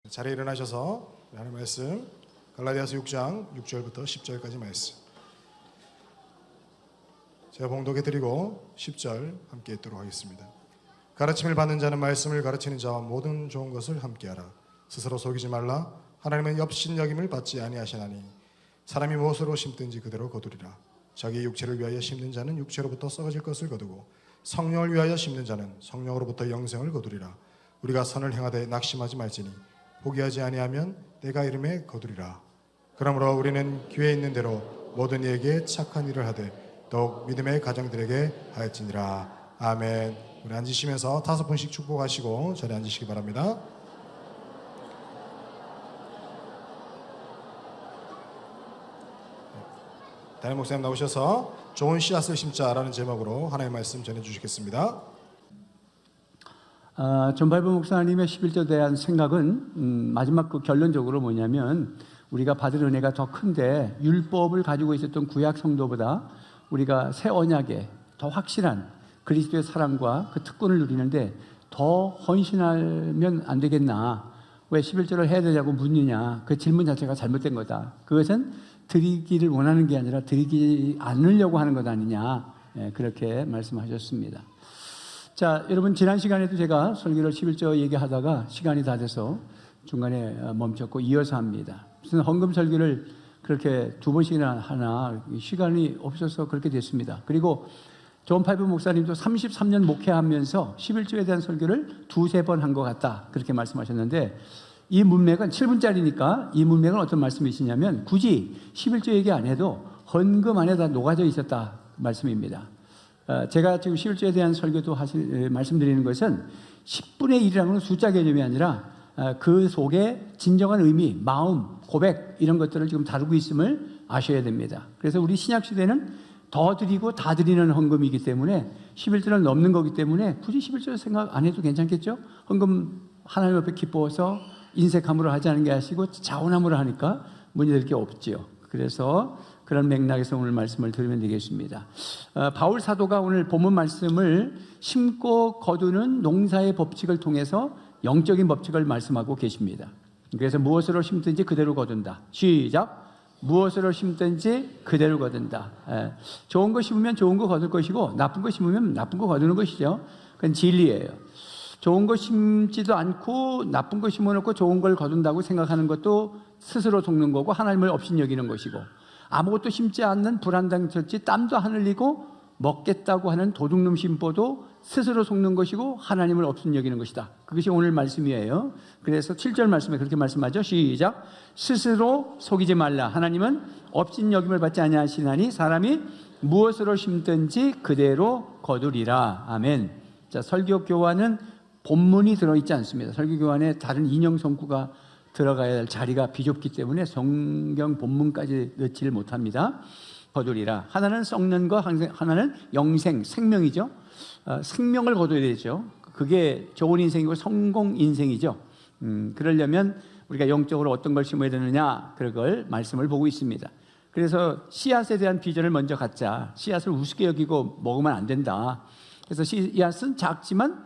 자리에 일어나셔서 하나님 말씀 갈라디아서 6장 6절부터 10절까지 말씀 제가 봉독해 드리고 10절 함께 읽도록 하겠습니다. 가르침을 받는 자는 말씀을 가르치는 자와 모든 좋은 것을 함께하라. 스스로 속이지 말라. 하나님은 업신여김을 받지 아니하시나니 사람이 무엇으로 심든지 그대로 거두리라. 자기 육체를 위하여 심는 자는 육체로부터 썩어질 것을 거두고 성령을 위하여 심는 자는 성령으로부터 영생을 거두리라. 우리가 선을 행하되 낙심하지 말지니 포기하지 아니하면 때가 이름에 거두리라. 그러므로 우리는 기회 있는 대로 모든 이에게 착한 일을 하되 더욱 믿음의 가정들에게 하였지니라. 아멘. 우리 앉으시면서 5분씩 축복하시고 자리에 앉으시기 바랍니다. 담임 목사님 나오셔서 좋은 씨앗을 심자라는 제목으로 하나님의 말씀 전해주시겠습니다. 존 바이브 목사님의 11조에 대한 생각은 마지막 그 결론적으로 뭐냐면 우리가 받을 은혜가 더 큰데 율법을 가지고 있었던 구약 성도보다 우리가 새 언약에 더 확실한 그리스도의 사랑과 그 특권을 누리는데 더 헌신하면 안 되겠나? 왜 11조를 해야 되냐고 묻느냐? 그 질문 자체가 잘못된 거다. 그것은 드리기를 원하는 게 아니라 드리지 않으려고 하는 것 아니냐? 그렇게 말씀하셨습니다. 자, 여러분 지난 시간에도 제가 설교를 11조 얘기하다가 시간이 다 돼서 중간에 멈췄고 이어서 합니다. 무슨 헌금 설교를 그렇게 2번씩이나 하나 시간이 없어서 그렇게 됐습니다. 그리고 존 파이브 목사님도 33년 목회하면서 11조에 대한 설교를 2-3번 한 것 같다. 그렇게 말씀하셨는데 이 문맥은 7분짜리니까 이 문맥은 어떤 말씀이시냐면 굳이 11조 얘기 안 해도 헌금 안에 다 녹아져 있었다 말씀입니다. 제가 지금 11조에 대한 설교도 말씀드리는 것은 10분의 1이라는 숫자 개념이 아니라 그 속에 진정한 의미, 마음, 고백 이런 것들을 지금 다루고 있음을 아셔야 됩니다. 그래서 우리 신약시대는 더 드리고 다 드리는 헌금이기 때문에 11조를 넘는 거기 때문에 굳이 11조 생각 안 해도 괜찮겠죠? 헌금 하나님 앞에 기뻐서 인색함으로 하지 않은 게 아니고 자원함으로 하니까 문제될 게 없지요. 그래서 그런 맥락에서 오늘 말씀을 드리면 되겠습니다. 바울 사도가 오늘 본문 말씀을 심고 거두는 농사의 법칙을 통해서 영적인 법칙을 말씀하고 계십니다. 그래서 무엇으로 심든지 그대로 거둔다. 시작. 무엇으로 심든지 그대로 거둔다. 좋은 거 심으면 좋은 거 거둘 것이고 나쁜 거 심으면 나쁜 거 거두는 것이죠. 그건 진리예요. 좋은 거 심지도 않고 나쁜 거 심어놓고 좋은 걸 거둔다고 생각하는 것도 스스로 속는 거고 하나님을 업신여기는 것이고 아무것도 심지 않는 불안당처럼 땀도 안 흘리고 먹겠다고 하는 도둑놈 심보도 스스로 속는 것이고 하나님을 업신여기는 것이다. 그것이 오늘 말씀이에요. 그래서 7절 말씀에 그렇게 말씀하죠. 시작. 스스로 속이지 말라. 하나님은 업신여김을 받지 아니하시나니 사람이 무엇으로 심든지 그대로 거두리라. 아멘. 자, 설교 교환은 본문이 들어있지 않습니다. 설교 교환에 다른 인용 성구가 들어가야 할 자리가 비좁기 때문에 성경 본문까지 넣지를 못합니다. 거두리라. 하나는 썩는 거, 하나는 영생, 생명이죠. 생명을 거둬야 되죠. 그게 좋은 인생이고 성공 인생이죠. 그러려면 우리가 영적으로 어떤 걸 심어야 되느냐, 그걸 말씀을 보고 있습니다. 그래서 씨앗에 대한 비전을 먼저 갖자. 씨앗을 우습게 여기고 먹으면 안 된다. 그래서 씨앗은 작지만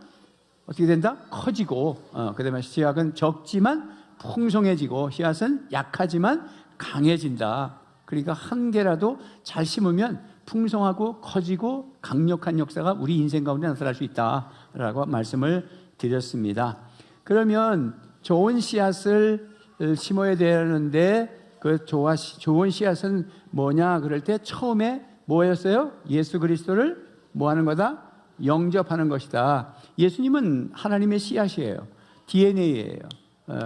어떻게 된다? 커지고, 그 다음에 씨앗은 적지만 풍성해지고, 씨앗은 약하지만 강해진다. 그러니까 한 개라도 잘 심으면 풍성하고 커지고 강력한 역사가 우리 인생 가운데 나타날 수 있다라고 말씀을 드렸습니다. 그러면 좋은 씨앗을 심어야 되는데 그 좋은 씨앗은 뭐냐 그럴 때 처음에 뭐였어요? 예수 그리스도를 뭐 하는 거다? 영접하는 것이다. 예수님은 하나님의 씨앗이에요. DNA예요.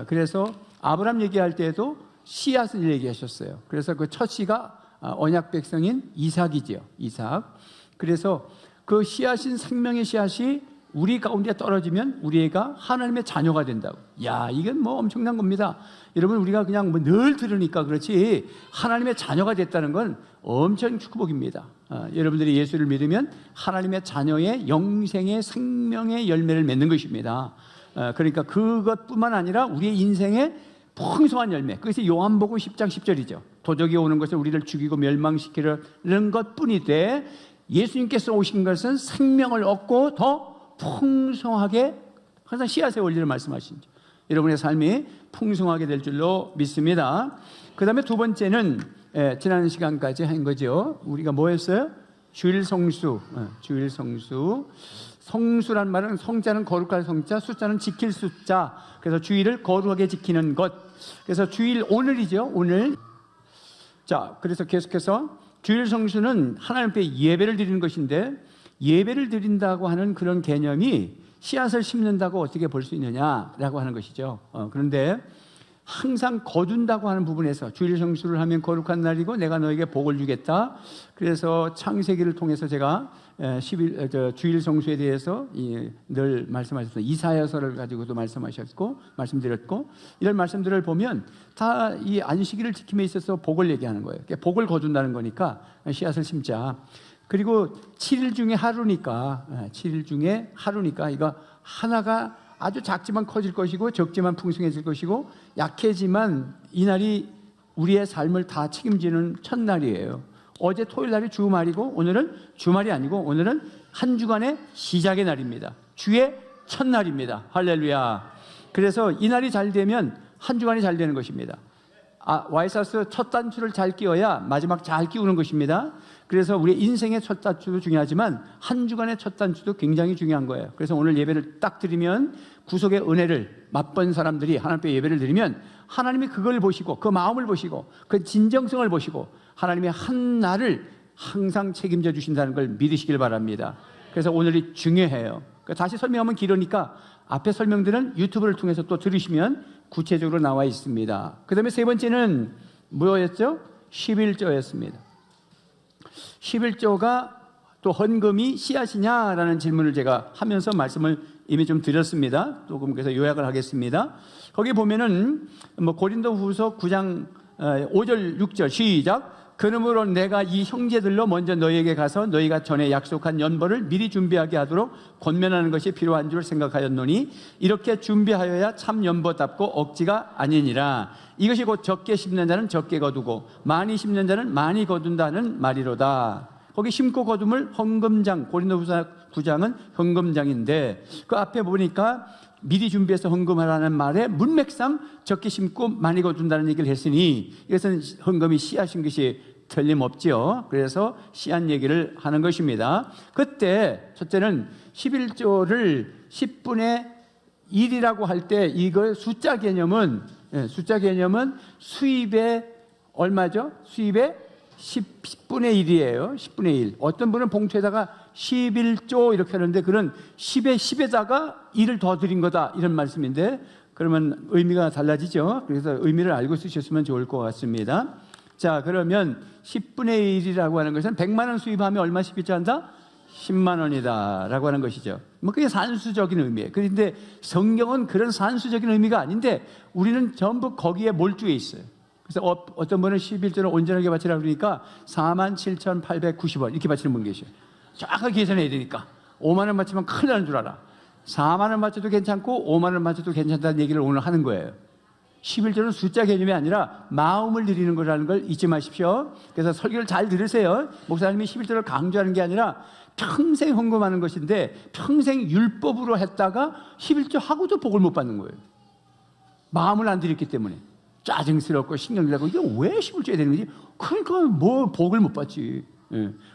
그래서 아브라함 얘기할 때도 씨앗을 얘기하셨어요. 그래서 그 첫 씨가 언약 백성인 이삭이지요. 이삭. 그래서 그 씨앗인 생명의 씨앗이 우리 가운데 떨어지면 우리 애가 하나님의 자녀가 된다고. 야, 이건 뭐 엄청난 겁니다. 여러분, 우리가 그냥 뭐 늘 들으니까 그렇지 하나님의 자녀가 됐다는 건 엄청 축복입니다. 여러분들이 예수를 믿으면 하나님의 자녀의 영생의 생명의 열매를 맺는 것입니다. 그러니까 그것뿐만 아니라 우리의 인생의 풍성한 열매. 그것이 요한복음 10장 10절이죠. 도적이 오는 것을 우리를 죽이고 멸망시키려는 것뿐이되 예수님께서 오신 것은 생명을 얻고 더 풍성하게 항상 씨앗의 원리를 말씀하시죠. 여러분의 삶이 풍성하게 될 줄로 믿습니다. 그 다음에 두 번째는 지난 시간까지 한 거죠. 우리가 뭐 했어요? 주일 성수. 주일 성수. 성수란 말은 성자는 거룩할 성자, 숫자는 지킬 숫자. 그래서 주일을 거룩하게 지키는 것. 그래서 주일 오늘이죠. 오늘. 자, 그래서 계속해서 주일 성수는 하나님 앞에 예배를 드리는 것인데, 예배를 드린다고 하는 그런 개념이 씨앗을 심는다고 어떻게 볼 수 있느냐라고 하는 것이죠. 그런데 항상 거둔다고 하는 부분에서 주일 성수를 하면 거룩한 날이고 내가 너에게 복을 주겠다. 그래서 창세기를 통해서 제가 주일 성수에 대해서 늘 말씀하셨어요. 이사야서를 가지고도 말씀드렸고 이런 말씀들을 보면 다 이 안식일을 지킴에 있어서 복을 얘기하는 거예요. 복을 거둔다는 거니까 씨앗을 심자. 그리고 7일 중에 하루니까 이거 하나가 아주 작지만 커질 것이고 적지만 풍성해질 것이고 약해지만 이날이 우리의 삶을 다 책임지는 첫날이에요. 어제 토요일 날이 주말이고 오늘은 주말이 아니고 오늘은 한 주간의 시작의 날입니다. 주의 첫날입니다. 할렐루야. 그래서 이 날이 잘 되면 한 주간이 잘 되는 것입니다. 와이사스 첫 단추를 잘 끼워야 마지막 잘 끼우는 것입니다. 그래서 우리 인생의 첫 단추도 중요하지만 한 주간의 첫 단추도 굉장히 중요한 거예요. 그래서 오늘 예배를 딱 드리면 구속의 은혜를 맛본 사람들이 하나님 앞에 예배를 드리면 하나님이 그걸 보시고 그 마음을 보시고 그 진정성을 보시고 하나님의 한 날을 항상 책임져 주신다는 걸 믿으시길 바랍니다. 그래서 오늘이 중요해요. 다시 설명하면 길으니까 앞에 설명들은 유튜브를 통해서 또 들으시면 구체적으로 나와 있습니다. 그 다음에 세 번째는 뭐였죠? 11조였습니다. 11조가 또 헌금이 씨앗이냐라는 질문을 제가 하면서 말씀을 이미 좀 드렸습니다. 조금 그래서 요약을 하겠습니다. 거기 보면은 고린도후서 9장 5절 6절 시작. 그러므로 내가 이 형제들로 먼저 너희에게 가서 너희가 전에 약속한 연보를 미리 준비하게 하도록 권면하는 것이 필요한 줄 생각하였노니 이렇게 준비하여야 참 연보답고 억지가 아니니라. 이것이 곧 적게 심는 자는 적게 거두고 많이 심는 자는 많이 거둔다는 말이로다. 거기 심고 거둠을 헌금장, 고린도후서 9장은 헌금장인데 그 앞에 보니까 미리 준비해서 헌금하라는 말에 문맥상 적게 심고 많이 거둔다는 얘기를 했으니 이것은 헌금이 씨앗인 것이 틀림없지요. 그래서 씨앗 얘기를 하는 것입니다. 그때 첫째는 11조를 10분의 1이라고 할 때 이걸 숫자 개념은 수입의 얼마죠? 수입의 10분의 1이에요. 10분의 1. 어떤 분은 봉투에다가 11조 이렇게 하는데 그런 10의 10에다가 1을 더 드린 거다 이런 말씀인데 그러면 의미가 달라지죠. 그래서 의미를 알고 쓰셨으면 좋을 것 같습니다. 자, 그러면 10분의 1이라고 하는 것은 100만 원 수입하면 얼마 11조 한다? 10만 원이다 라고 하는 것이죠. 그게 산수적인 의미예요. 그런데 성경은 그런 산수적인 의미가 아닌데 우리는 전부 거기에 몰두해 있어요. 그래서 어떤 분은 11조를 온전하게 바치라고 그러니까 47,890원 이렇게 바치는 분 계셔요. 정확하게 계산해야 되니까 5만 원 바치면 큰일 나는 줄 알아. 4만 원 바쳐도 괜찮고 5만 원 바쳐도 괜찮다는 얘기를 오늘 하는 거예요. 11조는 숫자 개념이 아니라 마음을 드리는 거라는 걸 잊지 마십시오. 그래서 설교를 잘 들으세요. 목사님이 11조를 강조하는 게 아니라 평생 헌금하는 것인데 평생 율법으로 했다가 11조 하고도 복을 못 받는 거예요. 마음을 안 드렸기 때문에. 짜증스럽고 신경질나고 이게 왜 11조에 되는 거지? 그러니까 뭐 복을 못 받지.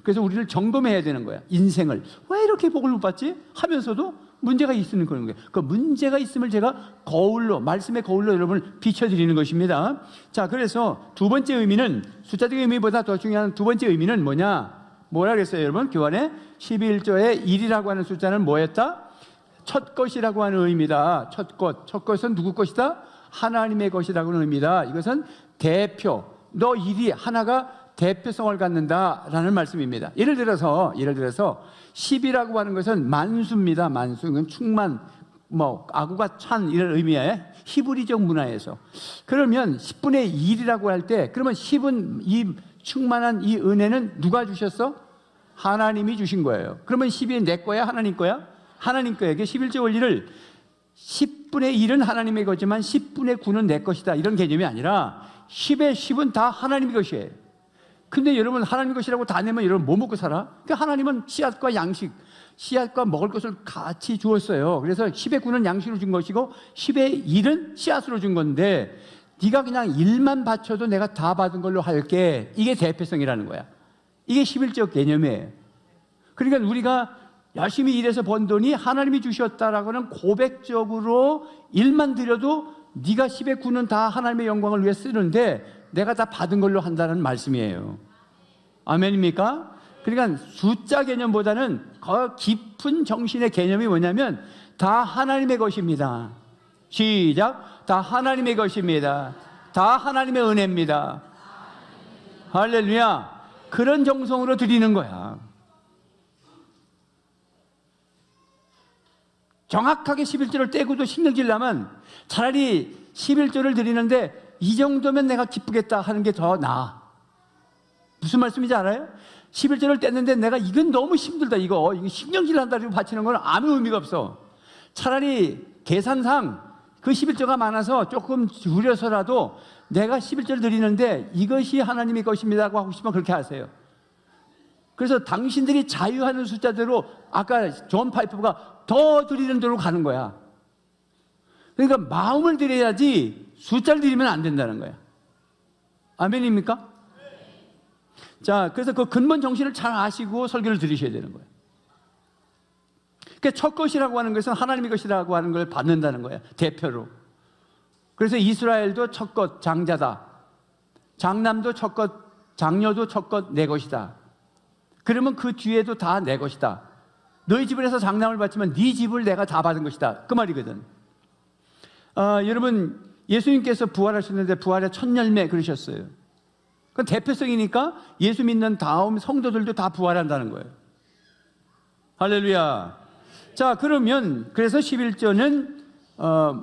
그래서 우리를 점검해야 되는 거야. 인생을 왜 이렇게 복을 못 받지? 하면서도 문제가 있으는 그런 거예요. 그 문제가 있음을 제가 거울로 말씀의 거울로 여러분을 비춰드리는 것입니다. 자, 그래서 두 번째 의미는 숫자적 의미보다 더 중요한 두 번째 의미는 뭐라 그랬어요, 여러분? 교환에 11조의 1이라고 하는 숫자는 뭐였다? 첫 것이라고 하는 의미다. 첫 것은 누구 것이다? 하나님의 것이라고 하는 의미다. 이것은 대표, 너 일이 하나가 대표성을 갖는다라는 말씀입니다. 예를 들어서 10이라고 하는 것은 만수입니다. 만수. 이건 충만, 아구가 찬 이런 의미의 히브리적 문화에서. 그러면 10분의 1이라고 할 때 그러면 10은 이 충만한 이 은혜는 누가 주셨어? 하나님이 주신 거예요. 그러면 10이 내 거야? 하나님 거야? 하나님 거에게 11조 원리를 10분의 1은 하나님의 거지만 10분의 9는 내 것이다 이런 개념이 아니라 10의 10은 다 하나님의 것이에요. 근데 여러분 하나님의 것이라고 다 내면 여러분 뭐 먹고 살아? 그러니까 하나님은 씨앗과 양식 씨앗과 먹을 것을 같이 주었어요. 그래서 10의 9는 양식으로 준 것이고 10의 1은 씨앗으로 준 건데 네가 그냥 1만 바쳐도 내가 다 받은 걸로 할게. 이게 대표성이라는 거야. 이게 11조 개념이에요. 그러니까 우리가 열심히 일해서 번 돈이 하나님이 주셨다라고는 고백적으로 1만 드려도 네가 10의 9는 다 하나님의 영광을 위해 쓰는데 내가 다 받은 걸로 한다는 말씀이에요. 아멘입니까? 그러니까 숫자 개념보다는 더 깊은 정신의 개념이 뭐냐면 다 하나님의 것입니다. 시작. 다 하나님의 것입니다. 다 하나님의 은혜입니다. 할렐루야. 그런 정성으로 드리는 거야. 정확하게 11조를 떼고도 신경질 나면 차라리 11조를 드리는데 이 정도면 내가 기쁘겠다 하는 게 더 나아. 무슨 말씀인지 알아요? 11조를 뗐는데 내가 이건 너무 힘들다, 이거 신경질 난다고 바치는 건 아무 의미가 없어. 차라리 계산상 그 11조가 많아서 조금 줄여서라도 내가 11조를 드리는데 이것이 하나님의 것입니다고 하고 싶으면 그렇게 하세요. 그래서 당신들이 자유하는 숫자대로 아까 존 파이프가 더 드리는 대로 가는 거야. 그러니까 마음을 드려야지 숫자를 드리면 안 된다는 거야. 아멘입니까? 자, 그래서 그 근본 정신을 잘 아시고 설교를 들으셔야 되는 거예요. 그러니까 첫 것이라고 하는 것은 하나님의 것이라고 하는 걸 받는다는 거예요. 대표로. 그래서 이스라엘도 첫 것 장자다. 장남도 첫 것, 장녀도 첫 것 내 것이다. 그러면 그 뒤에도 다 내 것이다. 너희 집을 해서 장남을 받지만 네 집을 내가 다 받은 것이다. 그 말이거든. 여러분 예수님께서 부활하셨는데 부활의 첫 열매 그러셨어요. 그건 대표성이니까 예수 믿는 다음 성도들도 다 부활한다는 거예요. 할렐루야. 자, 그러면 그래서 11조는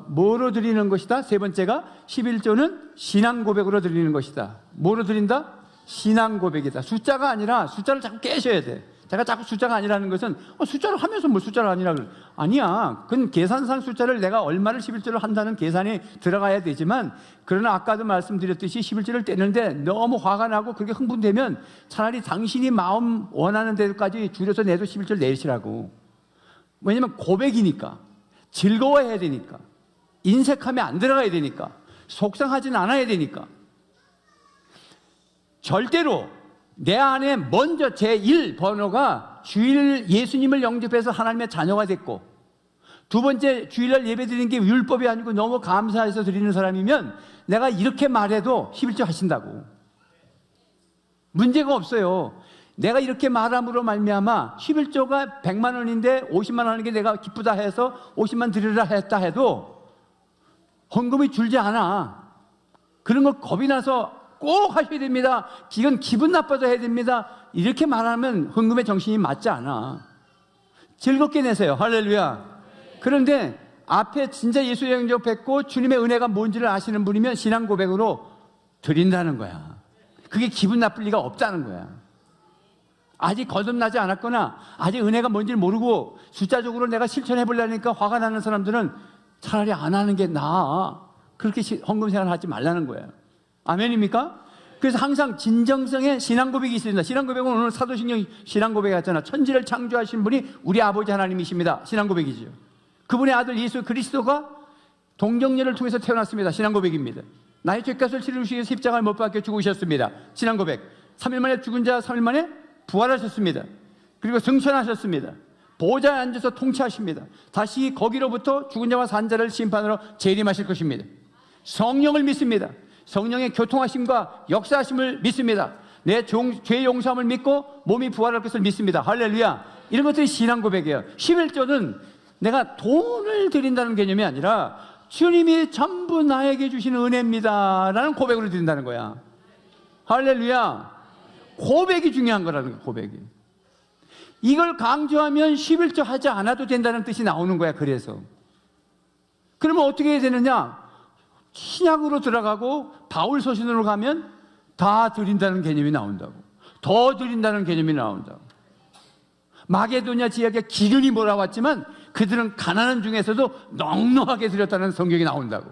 뭐로 드리는 것이다? 세 번째가 11조는 신앙 고백으로 드리는 것이다. 뭐로 드린다? 신앙 고백이다. 숫자가 아니라 숫자를 자꾸 깨셔야 돼. 제가 자꾸 숫자가 아니라는 것은 숫자를 하면서 뭐 숫자를 아니라 그래. 아니야. 그건 계산상 숫자를 내가 얼마를 11조를 한다는 계산이 들어가야 되지만 그러나 아까도 말씀드렸듯이 11조를 떼는데 너무 화가 나고 그렇게 흥분되면 차라리 당신이 마음 원하는 데까지 줄여서 내도 11조를 내시라고. 왜냐면 고백이니까 즐거워해야 되니까 인색하면 안 들어가야 되니까 속상하지는 않아야 되니까 절대로 내 안에 먼저 제1번호가 주일 예수님을 영접해서 하나님의 자녀가 됐고 두 번째 주일날 예배 드리는 게 율법이 아니고 너무 감사해서 드리는 사람이면 내가 이렇게 말해도 11조 하신다고 문제가 없어요. 내가 이렇게 말함으로 말미암아 11조가 100만 원인데 50만 원 하는 게 내가 기쁘다 해서 50만 드리라 했다 해도 헌금이 줄지 않아. 그런 거 겁이 나서 꼭 하셔야 됩니다. 이건 기분 나빠서 해야 됩니다. 이렇게 말하면 헌금의 정신이 맞지 않아. 즐겁게 내세요. 할렐루야. 그런데 앞에 진짜 예수의 영접했고 주님의 은혜가 뭔지를 아시는 분이면 신앙 고백으로 드린다는 거야. 그게 기분 나쁠 리가 없다는 거야. 아직 거듭나지 않았거나 아직 은혜가 뭔지를 모르고 숫자적으로 내가 실천해 보려니까 화가 나는 사람들은 차라리 안 하는 게 나아. 그렇게 헌금 생활을 하지 말라는 거예요. 아멘입니까? 그래서 항상 진정성의 신앙 고백이 있습니다. 신앙 고백은 오늘 사도신경 신앙 고백 같잖아. 천지를 창조하신 분이 우리 아버지 하나님이십니다. 신앙 고백이죠. 그분의 아들 예수 그리스도가 동정녀를 통해서 태어났습니다. 신앙 고백입니다. 나의 죄값을 치르시기 위해 십자가에 못 박혀 죽으셨습니다. 신앙 고백. 3일 만에 죽은 자 3일 만에 부활하셨습니다. 그리고 승천하셨습니다. 보좌에 앉아서 통치하십니다. 다시 거기로부터 죽은 자와 산 자를 심판으로 재림하실 것입니다. 성령을 믿습니다. 성령의 교통하심과 역사하심을 믿습니다. 내 죄 용서함을 믿고 몸이 부활할 것을 믿습니다. 할렐루야. 이런 것들이 신앙 고백이에요. 11조는 내가 돈을 드린다는 개념이 아니라 주님이 전부 나에게 주시는 은혜입니다 라는 고백으로 드린다는 거야. 할렐루야. 고백이 중요한 거라는 거야. 고백이. 이걸 강조하면 11조 하지 않아도 된다는 뜻이 나오는 거야. 그래서 그러면 어떻게 해야 되느냐? 신약으로 들어가고 바울 서신으로 가면 다 드린다는 개념이 나온다고. 더 드린다는 개념이 나온다고. 마게도냐 지역에 기근이 몰아왔지만 그들은 가난한 중에서도 넉넉하게 드렸다는 성경이 나온다고.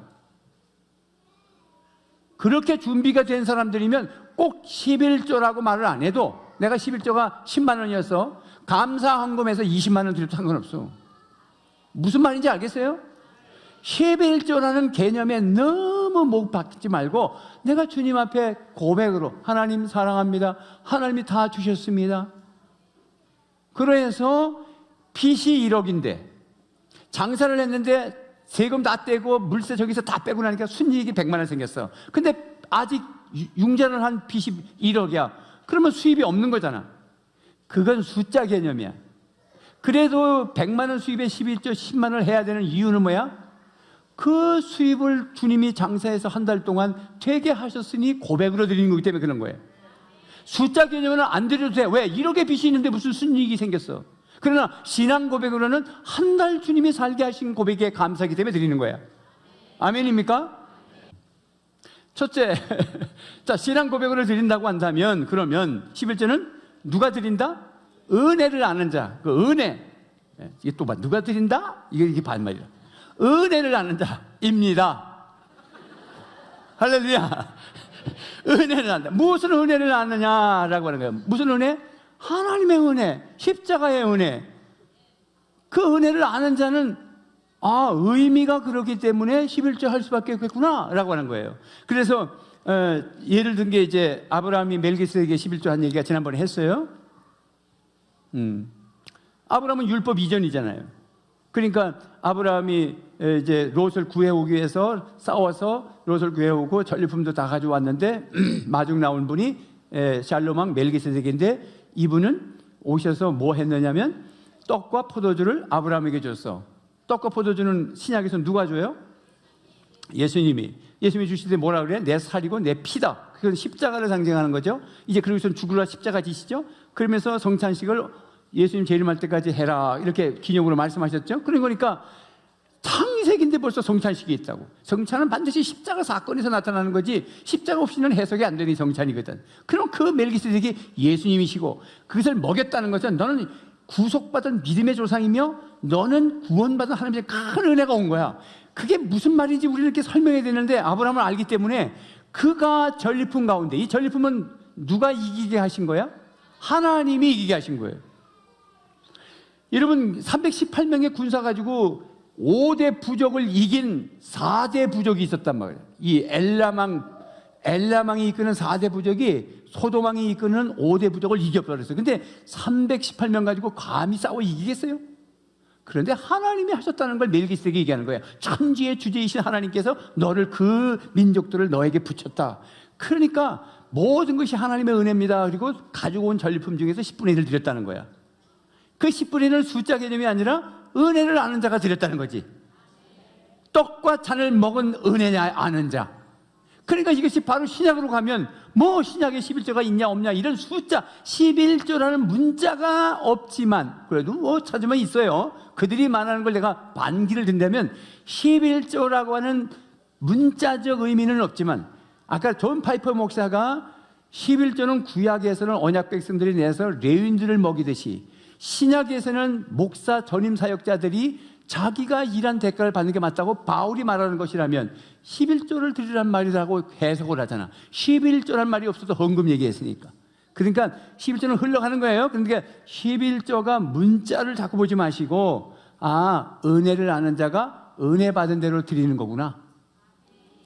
그렇게 준비가 된 사람들이면 꼭 11조라고 말을 안 해도 내가 11조가 10만 원이었어. 감사 헌금해서 20만 원 드려도 상관없어. 무슨 말인지 알겠어요? 11조라는 개념에 너무 못 박지 말고 내가 주님 앞에 고백으로 하나님 사랑합니다. 하나님이 다 주셨습니다. 그래서 빚이 1억인데 장사를 했는데 세금 다 떼고 물세 저기서 다 빼고 나니까 순이익이 100만 원 생겼어. 근데 아직 융자를 한 빚이 1억이야. 그러면 수입이 없는 거잖아. 그건 숫자 개념이야. 그래도 100만 원 수입에 11조 10만 원을 해야 되는 이유는 뭐야? 그 수입을 주님이 장사해서 한 달 동안 되게 하셨으니 고백으로 드리는 거기 때문에 그런 거예요. 숫자 개념은 안 드려도 돼. 왜? 1억의 빚이 있는데 무슨 순이익이 생겼어. 그러나 신앙 고백으로는 한 달 주님이 살게 하신 고백에 감사하기 때문에 드리는 거야. 아멘입니까? 첫째, 자, 신앙 고백으로 드린다고 한다면 그러면 11조는 누가 드린다? 은혜를 아는 자. 그 은혜. 이게 또 봐. 누가 드린다? 이게 반말이야. 은혜를 아는 자입니다. 할렐루야. 은혜를 안다. 무슨 은혜를 아느냐라고 하는 거예요. 무슨 은혜? 하나님의 은혜, 십자가의 은혜. 그 은혜를 아는 자는 의미가 그렇기 때문에 11조 할 수밖에 없겠구나 라고 하는 거예요. 그래서 예를 든 게 이제 아브라함이 멜기세덱에게 11조 한 얘기가 지난번에 했어요. 아브라함은 율법 이전이잖아요. 그러니까 아브라함이 이제 롯을 구해오기 위해서 싸워서 롯을 구해오고 전리품도 다 가져왔는데 마중 나온 분이 샬롬 왕 멜기세덱인데 이분은 오셔서 뭐 했느냐면 떡과 포도주를 아브라함에게 줬어. 떡과 포도주는 신약에서 누가 줘요? 예수님이 주시되 뭐라 그래? 내 살이고 내 피다. 그건 십자가를 상징하는 거죠. 이제 그러고서 죽으라 십자가 지시죠. 그러면서 성찬식을 예수님 재림할 때까지 해라 이렇게 기념으로 말씀하셨죠. 그러니까 창세기인데 벌써 성찬식이 있다고. 성찬은 반드시 십자가 사건에서 나타나는 거지 십자가 없이는 해석이 안 되는 성찬이거든. 그럼 그 멜기세덱이 예수님이시고 그것을 먹였다는 것은 너는 구속받은 믿음의 조상이며 너는 구원받은 하나님의 큰 은혜가 온 거야. 그게 무슨 말인지 우리는 이렇게 설명해야 되는데 아브라함을 알기 때문에 그가 전리품 가운데 이 전리품은 누가 이기게 하신 거야? 하나님이 이기게 하신 거예요. 여러분 318명의 군사 가지고 5대 부족을 이긴 4대 부족이 있었단 말이에요. 이 엘람왕이 이끄는 4대 부족이 소돔왕이 이끄는 5대 부족을 이겨버렸어요. 근데 318명 가지고 감히 싸워 이기겠어요? 그런데 하나님이 하셨다는 걸 멜기세덱이 얘기하는 거예요. 천지의 주제이신 하나님께서 너를 그 민족들을 너에게 붙였다. 그러니까 모든 것이 하나님의 은혜입니다. 그리고 가지고 온 전리품 중에서 10분의 1을 드렸다는 거야. 그 10분의 1은 숫자 개념이 아니라 은혜를 아는 자가 드렸다는 거지. 떡과 잔을 먹은 은혜냐 아는 자. 그러니까 이것이 바로 신약으로 가면 뭐 신약에 11조가 있냐 없냐 이런 숫자 11조라는 문자가 없지만 그래도 뭐 찾으면 있어요. 그들이 말하는 걸 내가 반기를 든다면 11조라고 하는 문자적 의미는 없지만 아까 존 파이퍼 목사가 11조는 구약에서는 언약 백성들이 내서 레위인들을 먹이듯이 신약에서는 목사 전임 사역자들이 자기가 일한 대가를 받는 게 맞다고 바울이 말하는 것이라면 11조를 드리란 말이라고 해석을 하잖아. 11조란 말이 없어도 헌금 얘기했으니까. 그러니까 11조는 흘러가는 거예요. 그러니까 11조가 문자를 자꾸 보지 마시고 은혜를 아는 자가 은혜 받은 대로 드리는 거구나.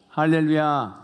할렐루야.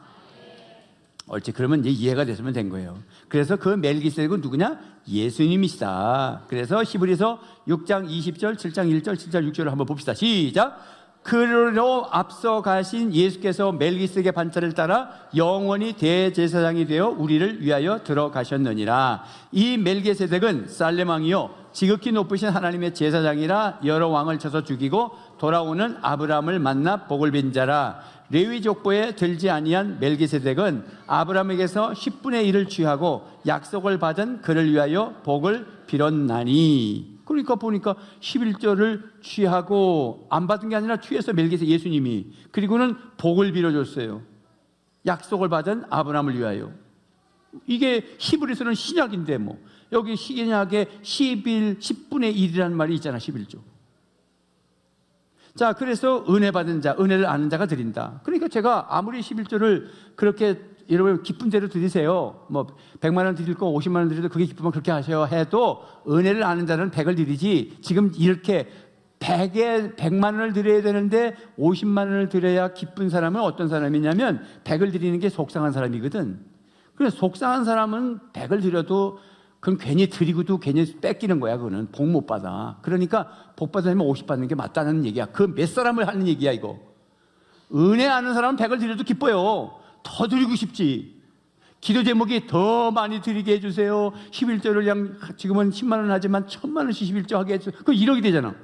옳지. 그러면 이제 이해가 됐으면 된 거예요. 그래서 그 멜기세덱은 누구냐? 예수님이시다. 그래서 히브리서 6장 20절, 7장 1절, 7절 6절을 한번 봅시다. 시작. 그로 앞서 가신 예수께서 멜기세덱의 반차를 따라 영원히 대제사장이 되어 우리를 위하여 들어가셨느니라. 이 멜기세덱은 살렘 왕이요 지극히 높으신 하나님의 제사장이라 여러 왕을 쳐서 죽이고 돌아오는 아브라함을 만나 복을 빈 자라. 레위 족보에 들지 아니한 멜기세덱은 아브라함에게서 10분의 1을 취하고 약속을 받은 그를 위하여 복을 빌었나니. 그러니까 보니까 11조를 취하고 안 받은 게 아니라 취해서 멜기세덱 예수님이 그리고는 복을 빌어줬어요. 약속을 받은 아브라함을 위하여. 이게 히브리서는 신약인데 뭐 여기 신약에 10분의 1이라는 말이 있잖아. 11조. 자, 그래서 은혜 받은 자, 은혜를 아는 자가 드린다. 그러니까 제가 아무리 11조를 그렇게 여러분 기쁜 대로 드리세요. 뭐 100만 원 드릴 거 50만 원 드려도 그게 기쁘면 그렇게 하셔야 해도 은혜를 아는 자는 100을 드리지 지금 이렇게 100만 원을 드려야 되는데 50만 원을 드려야 기쁜 사람은 어떤 사람이냐면 100을 드리는 게 속상한 사람이거든. 그래서 속상한 사람은 100을 드려도 그건 괜히 드리고도 괜히 뺏기는 거야. 그거는 복 못 받아. 그러니까 복 받으려면 50 받는 게 맞다는 얘기야. 그 몇 사람을 하는 얘기야 이거. 은혜 아는 사람은 100을 드려도 기뻐요. 더 드리고 싶지. 기도 제목이 더 많이 드리게 해주세요. 11조를 그냥 지금은 10만 원 하지만 1000만 원씩 11조 하게 해주세요. 그럼 1억이 되잖아.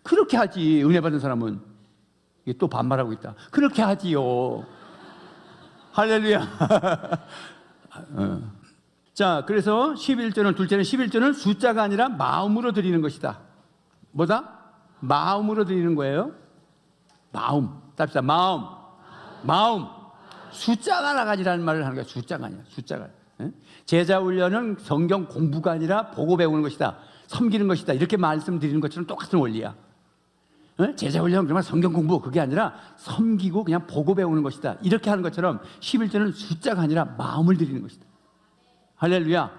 그렇게 하지. 은혜 받은 사람은. 이게 또 반말하고 있다. 그렇게 하지요. 할렐루야. 자, 그래서 11조는 둘째는 11조는 숫자가 아니라 마음으로 드리는 것이다. 뭐다? 마음으로 드리는 거예요. 마음. 답시다. 마음. 숫자가 나가지라는 말을 하는 거야. 숫자가 아니야. 숫자가. 제자 훈련은 성경 공부가 아니라 보고 배우는 것이다. 섬기는 것이다. 이렇게 말씀드리는 것처럼 똑같은 원리야. 제자 훈련은 그러면 성경 공부 그게 아니라 섬기고 그냥 보고 배우는 것이다. 이렇게 하는 것처럼 11조는 숫자가 아니라 마음을 드리는 것이다. 할렐루야.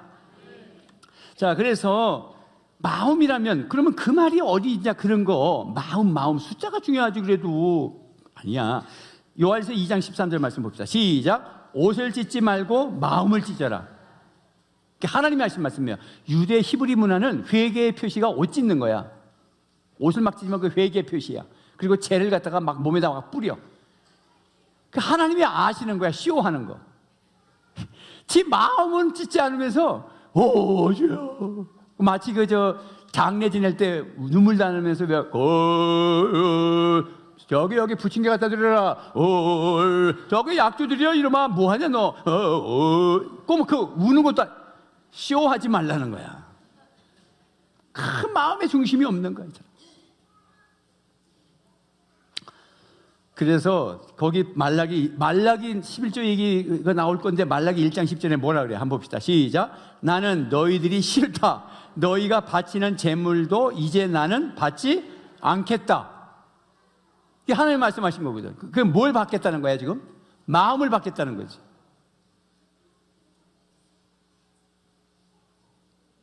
자, 그래서 마음이라면 그러면 그 말이 어디 있냐 그런 거. 마음 숫자가 중요하지. 그래도 아니야. 요한일서 2장 13절 말씀 봅시다. 시작. 옷을 찢지 말고 마음을 찢어라. 하나님이 하신 말씀이에요. 유대 히브리 문화는 회개의 표시가 옷 찢는 거야. 옷을 막 찢으면 그 회개의 표시야. 그리고 재를 갖다가 막 몸에다가 막 뿌려. 그 하나님이 아시는 거야. 쇼하는 거. 지 마음은 찢지 않으면서 오죠. 마치 장례 지낼 때 눈물 나누면서 여기 부침개 갖다 드려라. 저기 약주 드려. 이러면 뭐하냐 너. 그럼 그 우는 것도 쇼하지 말라는 거야. 그 마음의 중심이 없는 거야. 그래서 거기 말라기 11조 얘기가 나올 건데 말라기 1장 10절에 뭐라 그래? 한번 봅시다. 시작. 나는 너희들이 싫다. 너희가 바치는 제물도 이제 나는 받지 않겠다. 이게 하나님 말씀하신 거거든. 그게 뭘 받겠다는 거야 지금? 마음을 받겠다는 거지.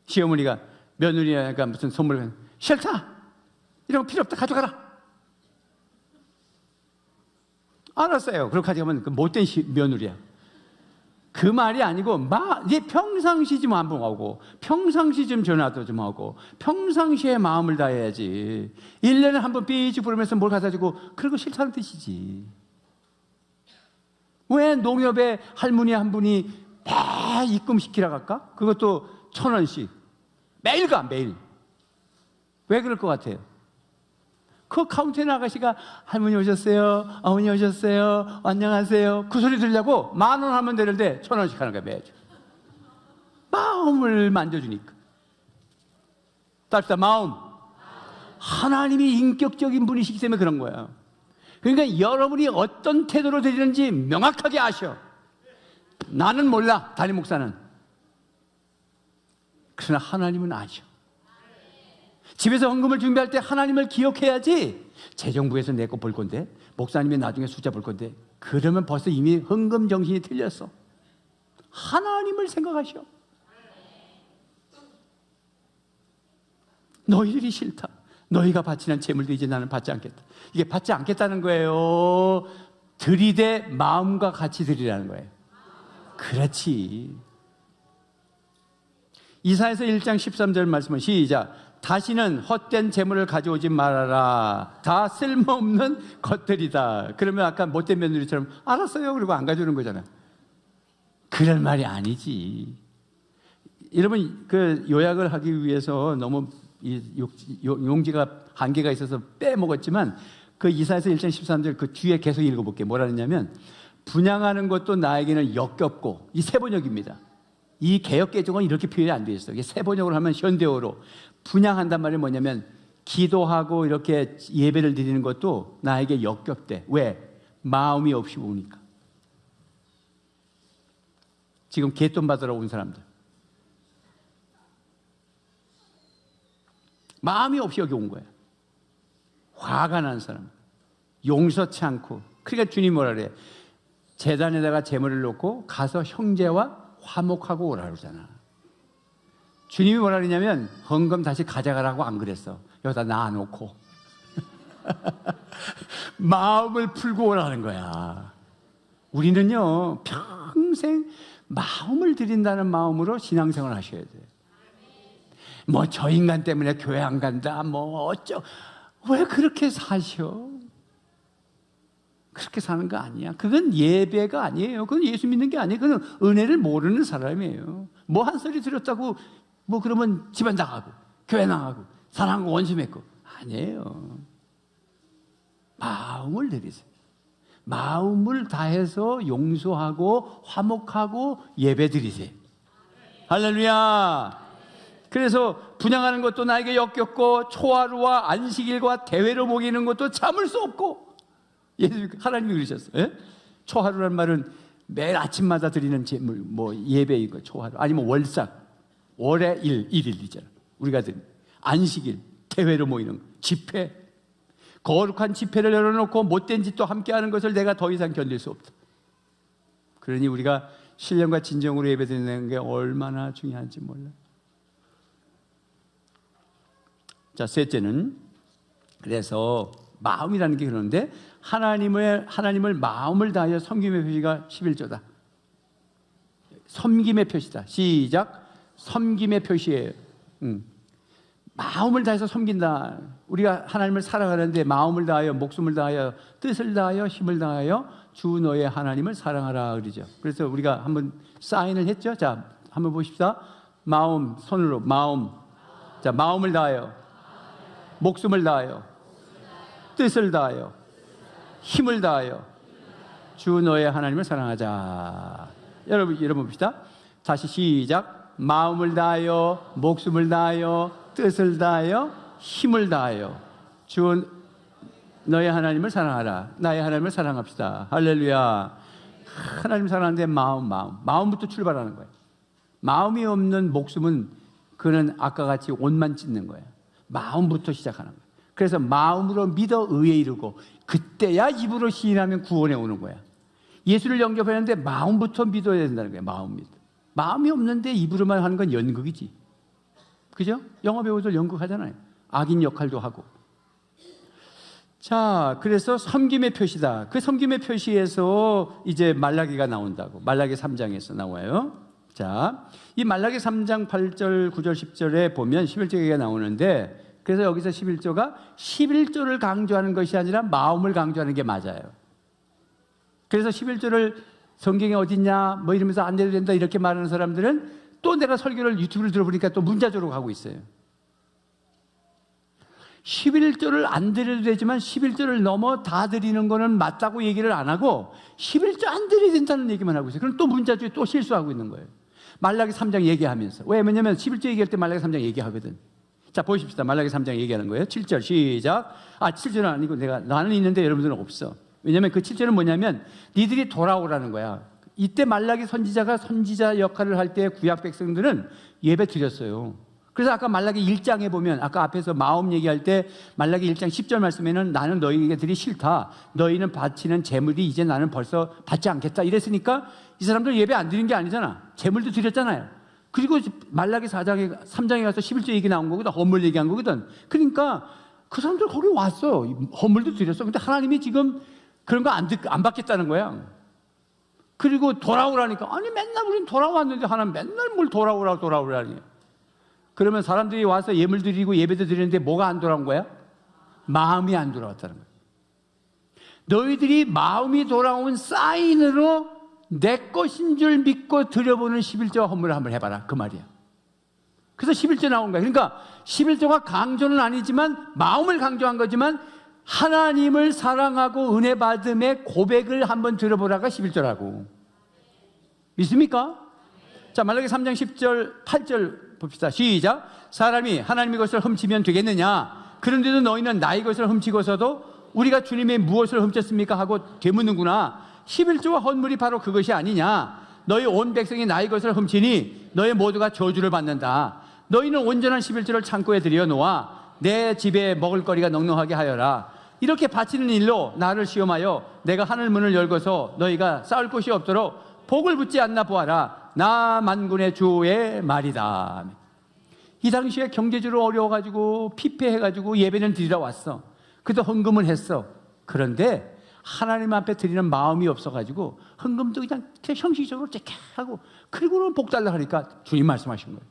시어머니가 며느리가 무슨 선물을 싫다. 이런 거 필요 없다. 가져가라. 알았어요. 그렇게 가져가면 그 못된 며느리야. 그 말이 아니고 이제 평상시 좀 한번 하고 평상시 좀 전화도 좀 하고 평상시에 마음을 다해야지. 1년에 한번 삐지 부르면서 뭘 갖다 주고 그런 거 싫다는 뜻이지. 왜 농협에 할머니 한 분이 매 입금시키라 갈까? 그것도 1,000원씩 매일 가. 매일. 왜 그럴 것 같아요? 그 카운터에 아가씨가 할머니 오셨어요, 어머니 오셨어요, 안녕하세요, 그 소리 들려고 10,000원 하면 되는데 1,000원씩 하는 거야 매주. 마음을 만져주니까. 답시다. 마음. 하나님이 인격적인 분이시기 때문에 그런 거야. 그러니까 여러분이 어떤 태도로 드리는지 명확하게 아셔. 나는 몰라. 담임 목사는. 그러나 하나님은 아셔. 집에서 헌금을 준비할 때 하나님을 기억해야지. 재정부에서 내 거 볼 건데, 목사님이 나중에 숫자 볼 건데, 그러면 벌써 이미 헌금 정신이 틀렸어. 하나님을 생각하셔. 너희들이 싫다. 너희가 바치는 재물도 이제 나는 받지 않겠다. 이게 받지 않겠다는 거예요. 드리되 마음과 같이 드리라는 거예요. 그렇지. 이사야서 1장 13절 말씀은 시작. 다시는 헛된 재물을 가져오지 말아라. 다 쓸모없는 것들이다. 그러면 아까 못된 며느리처럼 알았어요. 그리고 안 가져오는 거잖아. 그럴 말이 아니지. 여러분, 그 요약을 하기 위해서 너무 용지가 한계가 있어서 빼먹었지만 그 이사야서 1장 13절 그 뒤에 계속 읽어볼게요. 뭐라 했냐면 분양하는 것도 나에게는 역겹고, 이 세번역입니다. 이 개역개정은 이렇게 표현이 안 되어 있어요. 이게 세번역으로 하면 현대어로 분양한단 말이 뭐냐면 기도하고 이렇게 예배를 드리는 것도 나에게 역겹대. 왜? 마음이 없이 오니까. 지금 갯돈 받으러 온 사람들, 마음이 없이 여기 온 거야. 화가 난 사람, 용서치 않고. 그러니까 주님 뭐라 그래? 제단에다가 제물을 놓고 가서 형제와 화목하고 오라 그러잖아. 주님이 뭐라 그러냐면 헌금 다시 가져가라고 안 그랬어. 여기다 놔놓고 마음을 풀고 오라는 거야. 우리는요 평생 마음을 드린다는 마음으로 신앙생활을 하셔야 돼요. 뭐 저 인간 때문에 교회 안 간다 뭐 왜 그렇게 사셔? 그렇게 사는 거 아니야. 그건 예배가 아니에요. 그건 예수 믿는 게 아니에요. 그건 은혜를 모르는 사람이에요. 뭐 한 소리 들었다고 뭐 그러면 집안 나가고 교회 나가고 사랑하고 원수 맺고 아니에요. 마음을 드리세요. 마음을 다해서 용서하고 화목하고 예배 드리세요. 할렐루야. 그래서 분양하는 것도 나에게 역겹고 초하루와 안식일과 대회로 먹이는 것도 참을 수 없고 예수 하나님이 그러셨어요. 예? 초하루란 말은 매일 아침마다 드리는 제물 뭐 예배인 거 초하루 아니면 월삭 월의 일일이잖아. 우리가 드린 안식일 대회로 모이는 거, 집회 거룩한 집회를 열어놓고 못된 짓도 함께하는 것을 내가 더 이상 견딜 수 없다. 그러니 우리가 신령과 진정으로 예배드리는 게 얼마나 중요한지 몰라. 자, 셋째는 그래서 마음이라는 게 그러는데 하나님을 마음을 다하여 섬김의 표시가 11조다. 섬김의 표시다. 시작. 섬김의 표시예요. 마음을 다해서 섬긴다. 우리가 하나님을 사랑하는데 마음을 다하여 목숨을 다하여 뜻을 다하여 힘을 다하여 주 너의 하나님을 사랑하라 그러죠. 그래서 우리가 한번 사인을 했죠. 자, 한번 보십시다. 마음 손으로 마음. 자, 마음을 다하여 목숨을 다하여 뜻을 다하여 힘을 다하여 주 너의 하나님을 사랑하자. 여러분 봅시다. 다시 시작. 마음을 다하여 목숨을 다하여 뜻을 다하여 힘을 다하여 주 너의 하나님을 사랑하라. 나의 하나님을 사랑합시다. 할렐루야. 하나님 사랑하는데 마음부터 출발하는 거예요. 마음이 없는 목숨은 그는 아까 같이 옷만 찢는 거예요. 마음부터 시작하는 거예요. 그래서 마음으로 믿어 의에 이르고 그때야 입으로 시인하면 구원에 오는 거야. 예수를 영접하는데 마음부터 믿어야 된다는 거예요. 마음이 없는데 입으로만 하는 건 연극이지. 그죠? 영화 배우들 연극하잖아요. 악인 역할도 하고. 자, 그래서 섬김의 표시다. 그 섬김의 표시에서 이제 말라기가 나온다고. 말라기 3장에서 나와요. 자, 이 말라기 3장 8절, 9절, 10절에 보면 11조가 나오는데 그래서 여기서 11조가 11조를 강조하는 것이 아니라 마음을 강조하는 게 맞아요. 그래서 11조를 성경에 어딨냐 뭐 이러면서 안 돼도 된다 이렇게 말하는 사람들은 또 내가 설교를 유튜브를 들어보니까 또 문자적으로 가고 있어요. 11조를 안 드려도 되지만 11조를 넘어 다 드리는 거는 맞다고 얘기를 안 하고 11조 안 드려야 된다는 얘기만 하고 있어요. 그럼 또 문자주에 또 실수하고 있는 거예요. 말라기 3장 얘기하면서. 왜냐면 11조 얘기할 때 말라기 3장 얘기하거든. 자, 보십시다. 말라기 3장 얘기하는 거예요. 7절 시작. 7절은 아니고 나는 있는데 여러분들은 없어. 왜냐면 그 7절은 뭐냐면 니들이 돌아오라는 거야. 이때 말라기 선지자가 선지자 역할을 할 때 구약 백성들은 예배 드렸어요. 그래서 아까 말라기 1장에 보면 아까 앞에서 마음 얘기할 때 말라기 1장 10절 말씀에는 나는 너희들이 싫다. 너희는 바치는 재물이 이제 나는 벌써 받지 않겠다. 이랬으니까 이 사람들 예배 안 드린 게 아니잖아. 재물도 드렸잖아요. 그리고 말라기 3장에 가서 11조 얘기 나온 거거든. 헌물 얘기한 거거든. 그러니까 그 사람들 거기 왔어. 헌물도 드렸어. 근데 하나님이 지금 그런 거 안 받겠다는 거야. 그리고 돌아오라니까. 아니 맨날 우린 돌아왔는데 하나님 맨날 뭘 돌아오라니. 그러면 사람들이 와서 예물 드리고 예배도 드리는데 뭐가 안 돌아온 거야? 마음이 안 돌아왔다는 거야. 너희들이 마음이 돌아온 사인으로 내 것인 줄 믿고 드려보는 11조와 헌물을 한번 해봐라. 그 말이야. 그래서 11조 나온 거야. 그러니까 11조가 강조는 아니지만 마음을 강조한 거지만 하나님을 사랑하고 은혜 받음의 고백을 한번 들어보라가 11조라고. 믿습니까? 자, 말라기 3장 10절 8절 봅시다. 시작. 사람이 하나님의 것을 훔치면 되겠느냐? 그런데도 너희는 나의 것을 훔치고서도 우리가 주님의 무엇을 훔쳤습니까? 하고 되묻는구나. 11조와 헌물이 바로 그것이 아니냐? 너희 온 백성이 나의 것을 훔치니 너희 모두가 저주를 받는다. 너희는 온전한 11조를 창고에 들여놓아 내 집에 먹을거리가 넉넉하게 하여라. 이렇게 바치는 일로 나를 시험하여 내가 하늘 문을 열고서 너희가 싸울 곳이 없도록 복을 붙지 않나 보아라. 나 만군의 주의 말이다. 이 당시에 경제적으로 어려워가지고 피폐해가지고 예배는 드리러 왔어. 그래도 헌금을 했어. 그런데 하나님 앞에 드리는 마음이 없어가지고 헌금도 그냥 형식적으로 째게 하고, 그리고는 복 달라 하니까 주님 말씀하신 거예요.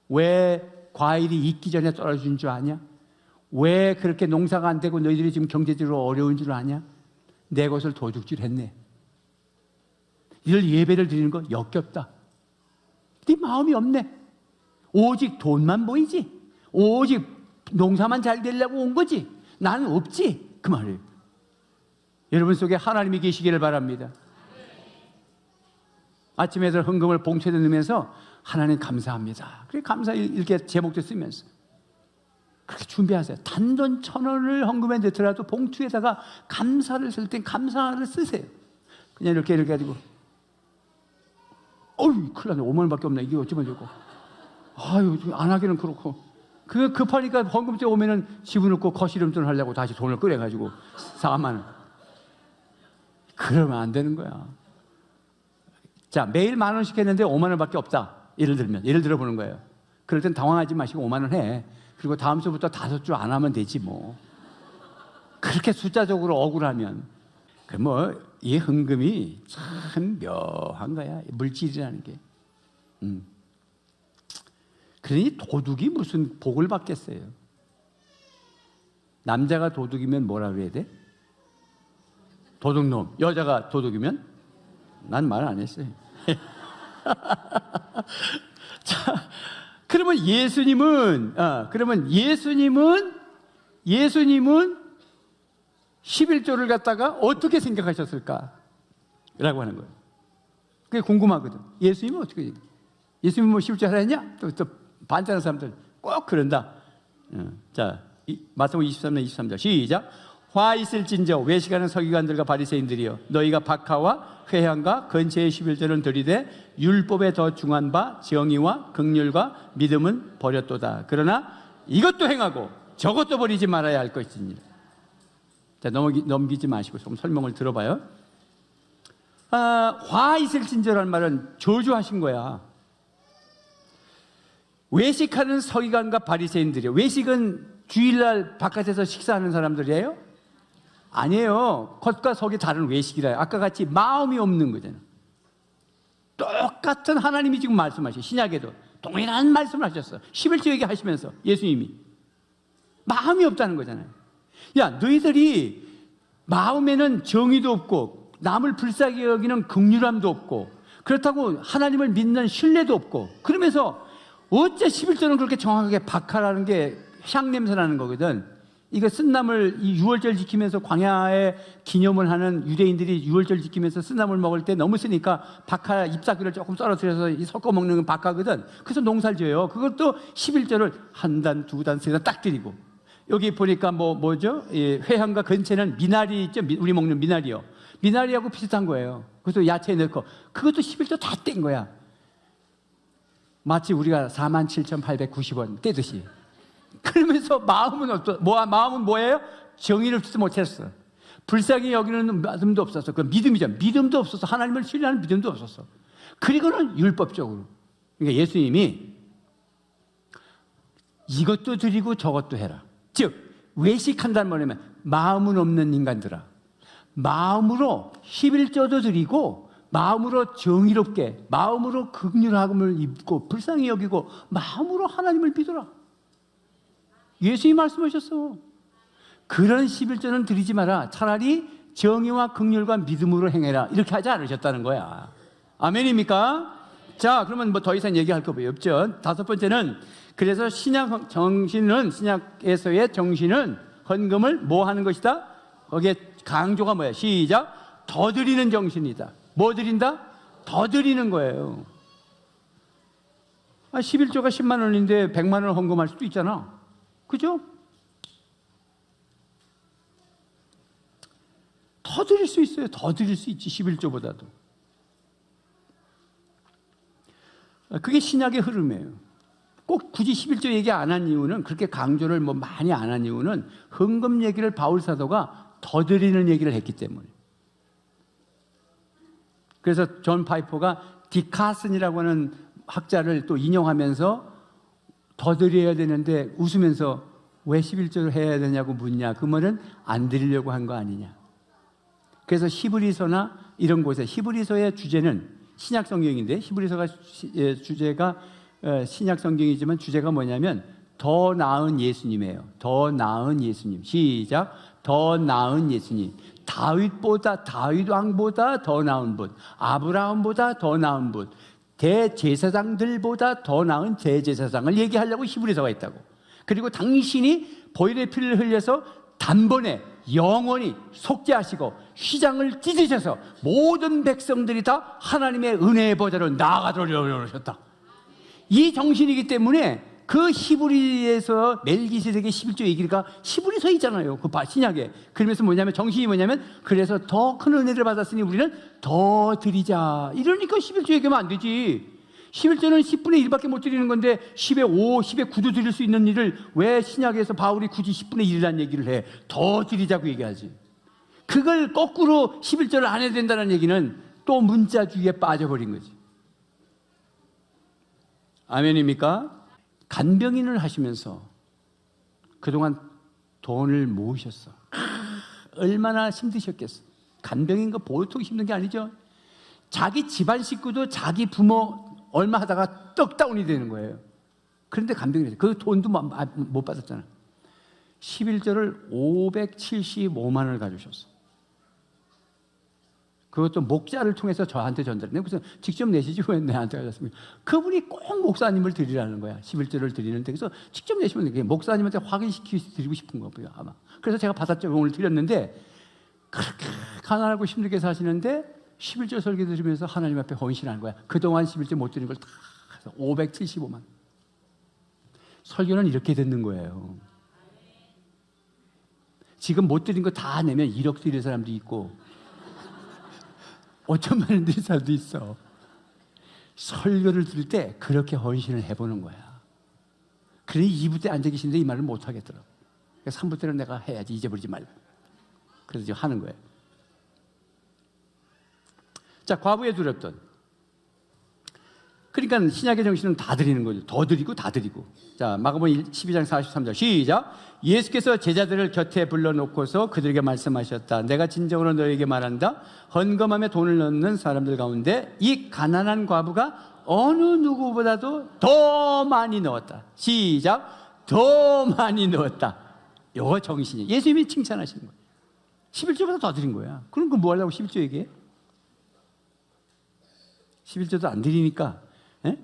왜 과일이 익기 전에 떨어진 줄 아냐? 왜 그렇게 농사가 안 되고 너희들이 지금 경제적으로 어려운 줄 아냐? 내 것을 도둑질했네. 이들 예배를 드리는 거 역겹다. 네 마음이 없네. 오직 돈만 보이지. 오직 농사만 잘 되려고 온 거지. 나는 없지. 그 말이에요. 여러분 속에 하나님이 계시기를 바랍니다. 아침에 들 헌금을 봉투에 넣으면서 하나님 감사합니다. 그래 감사 이렇게 제목도 쓰면서 그렇게 준비하세요. 단돈 1,000원을 헌금에 넣더라도 봉투에다가 감사를 쓸 땐 감사를 쓰세요. 그냥 이렇게 가지고 어이 큰일 났네. 5만 원밖에 없네. 이게 어쩌면 좋고. 아유 안 하기는 그렇고. 그 급하니까 헌금때 오면은 집어넣고 거시름돈 하려고 다시 돈을 꺼내가지고 4만 원. 그러면 안 되는 거야. 자, 매일 10,000원씩 했는데 5만 원밖에 없다. 예를 들어보는 거예요. 그럴 땐 당황하지 마시고 5만 원 해. 그리고 다음 주부터 5주 안 하면 되지 뭐. 그렇게 숫자적으로 억울하면. 이 헌금이 참 묘한 거야. 물질이라는 게. 그러니 도둑이 무슨 복을 받겠어요. 남자가 도둑이면 뭐라 그래야 돼? 도둑놈. 여자가 도둑이면? 난 말 안 했어요. 자, 그러면 예수님은 11조를 갖다가 어떻게 생각하셨을까? 라고 하는 거예요. 그게 궁금하거든. 예수님은 어떻게, 예수님은 뭐 11조 하라 했냐? 또 반대하는 사람들 꼭 그런다. 자, 마태복음 23장 23절 시작. 화 있을진저 외식하는 서기관들과 바리새인들이여, 너희가 박하와 회향과 건체의 11조는 들이되 율법에 더 중한 바 정의와 긍휼과 믿음은 버렸도다. 그러나 이것도 행하고 저것도 버리지 말아야 할 것이니라. 자, 넘기지 마시고 좀 설명을 들어봐요. 화 있을진저라는 말은 저주하신 거야. 외식하는 서기관과 바리새인들이요. 외식은 주일날 바깥에서 식사하는 사람들이에요? 아니에요. 겉과 속이 다른 외식이라요. 아까 같이 마음이 없는 거잖아요. 똑같은 하나님이 지금 말씀하셔요. 신약에도 동일한 말씀을 하셨어요. 11조 얘기하시면서 예수님이 마음이 없다는 거잖아요. 야, 너희들이 마음에는 정의도 없고 남을 불쌍히 여기는 긍휼함도 없고 그렇다고 하나님을 믿는 신뢰도 없고 그러면서 어째 11조는 그렇게 정확하게 박하라는 게 향냄새 나는 거거든. 이거 쓴나물 이 유월절 지키면서 광야에 기념을 하는 유대인들이 유월절 지키면서 쓴나물 먹을 때 너무 쓰니까 박하 잎사귀를 조금 썰어들여서 섞어 먹는 건 박하거든. 그래서 농사를 지어요. 그것도 11조를 한 단, 두 단, 세 단 딱 드리고 여기 보니까 뭐죠? 회향과 건체는 미나리 있죠? 우리 먹는 미나리요. 미나리하고 비슷한 거예요. 그래서 야채 넣고 그것도 11조 다 뗀 거야. 마치 우리가 47,890원 떼듯이. 그러면서 마음은 마음은 뭐예요? 정의를 주지 못했어. 불쌍히 여기는 믿음도 없었어. 그 믿음이죠. 믿음도 없었어. 하나님을 신뢰하는 믿음도 없었어. 그리고는 율법적으로. 그러니까 예수님이 이것도 드리고 저것도 해라. 즉 외식한다는 말이면 마음은 없는 인간들아. 마음으로 11조도 드리고 마음으로 정의롭게 마음으로 긍휼함을 입고 불쌍히 여기고 마음으로 하나님을 믿어라. 예수님이 말씀하셨어. 그런 11조는 드리지 마라. 차라리 정의와 긍휼과 믿음으로 행해라. 이렇게 하지 않으셨다는 거야. 아멘입니까? 자, 그러면 뭐 더 이상 얘기할 거 없죠. 다섯 번째는 그래서 신약 정신은 신약에서의 정신은 헌금을 뭐 하는 것이다? 거기에 강조가 뭐야? 시작. 더 드리는 정신이다. 뭐 드린다? 더 드리는 거예요. 11조가 10만 원인데 100만 원 헌금할 수도 있잖아. 그죠? 더 드릴 수 있어요. 더 드릴 수 있지. 꼭 굳이 11조 얘기 안 한 이유는, 그렇게 강조를 뭐 많이 안 한 이유는 헌금 얘기를 바울 사도가 더 드리는 얘기를 했기 때문에. 그래서 존 파이퍼가 디카슨이라고 하는 학자를 또 인용하면서 더 드려야 되는데 웃으면서 왜 11조를 해야 되냐고 묻냐. 그 말은 안 드리려고 한 거 아니냐. 그래서 히브리서나 이런 곳에, 히브리서의 주제는 신약 성경인데, 히브리서가 주제가 신약 성경이지만 주제가 뭐냐면 더 나은 예수님이에요. 더 나은 예수님. 시작. 더 나은 예수님. 다윗 왕보다 더 나은 분, 아브라함보다 더 나은 분, 대제사장들보다 더 나은 대제사장을 얘기하려고 히브리서가 있다고. 그리고 당신이 보혈의 피를 흘려서 단번에 영원히 속죄하시고 휘장을 찢으셔서 모든 백성들이 다 하나님의 은혜의 보좌로 나아가도록 하셨다. 이 정신이기 때문에 그 히브리에서 멜기세덱의 11조 얘기가 히브리서 있잖아요. 그 신약에. 그러면서 뭐냐면 정신이 뭐냐면 그래서 더 큰 은혜를 받았으니 우리는 더 드리자. 이러니까 11조 얘기하면 안 되지. 11조는 10분의 1밖에 못 드리는 건데 10의 5, 10의 9도 드릴 수 있는 일을 왜 신약에서 바울이 굳이 10분의 1이라는 얘기를 해. 더 드리자고 얘기하지. 그걸 거꾸로 11조를 안 해야 된다는 얘기는 또 문자주의에 빠져버린 거지. 아멘입니까? 간병인을 하시면서 그동안 돈을 모으셨어. 얼마나 힘드셨겠어. 간병인 거 보통 힘든 게 아니죠. 자기 집안 식구도 자기 부모 얼마 하다가 떡다운이 되는 거예요. 그런데 간병인이 그 돈도 못 받았잖아. 11조를 575만 원을 가져오셨어. 그것도 목자를 통해서 저한테 전달했네요. 그래서 직접 내시지 왜 내한테 가졌습니까? 그분이 꼭 목사님을 드리라는 거야. 11조를 드리는데. 그래서 직접 내시면 돼. 목사님한테 확인시키고 드리고 싶은 거고요, 아마. 그래서 제가 받았죠. 오늘 드렸는데 그렇게 가난하고 힘들게 사시는데 11조 설교 들으면서 하나님 앞에 헌신하는 거야. 그동안 11조 못 드린 걸 다 해서 575만. 설교는 이렇게 듣는 거예요. 지금 못 드린 거 다 내면 1억 드릴 사람도 있고 5천만 원 드릴 사람도 있어. 설교를 들을 때 그렇게 헌신을 해보는 거야. 그러니 2부 때 앉아 계시는데 이 말을 못 하겠더라고. 그래서 3부 때는 내가 해야지, 잊어버리지 말고. 그래서 지금 하는 거예요. 자, 과부에 두렵던. 그러니까 신약의 정신은 다 드리는 거죠. 더 드리고 다 드리고. 자, 마가복음 12장 43절 시작. 예수께서 제자들을 곁에 불러놓고서 그들에게 말씀하셨다. 내가 진정으로 너에게 말한다. 헌금함에 돈을 넣는 사람들 가운데 이 가난한 과부가 어느 누구보다도 더 많이 넣었다. 시작. 더 많이 넣었다. 이거 정신이에요. 예수님이 칭찬하시는 거예요. 11조보다 더 드린 거야. 그럼 그 뭐 하려고 11조 얘기해? 11조도 안 드리니까. 에?